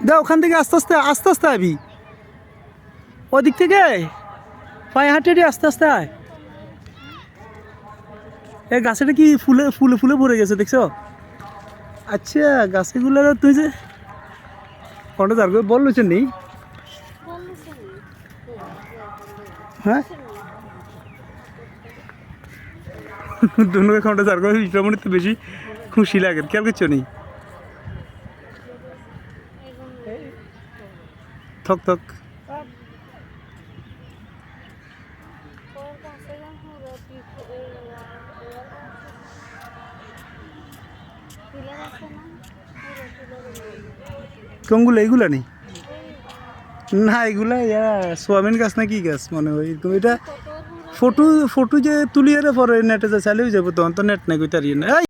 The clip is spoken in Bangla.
দা ওখান থেকে আস্তে আস্তে আস্তে আস্তে আবি, ওদিক থেকে পায়ে হাঁটে আস্তে আস্তে আয়। এই গাছেটা কি ফুলে ফুলে ফুলে ভরে গেছে দেখছো? আচ্ছা গাছগুলো তুই যে কোনটা যার করে বল লুচেন নেই? হ্যাঁ দুনুকে কোনটা যার করে ইসলামনি তো বেশি খুশি লাগে, খেয়াল করছো নেই? থক থক কোনগুলো? এইগুলা নেই না, এগুলা সোয়াবিন গাছ না কি গাছ মনে হয় এরকম। এটা ফটো ফটো যে তুলিয়ে পরে নেটে যা চালিয়ে যাবো, তখন তো নেট নাই কই তারিয়ে না।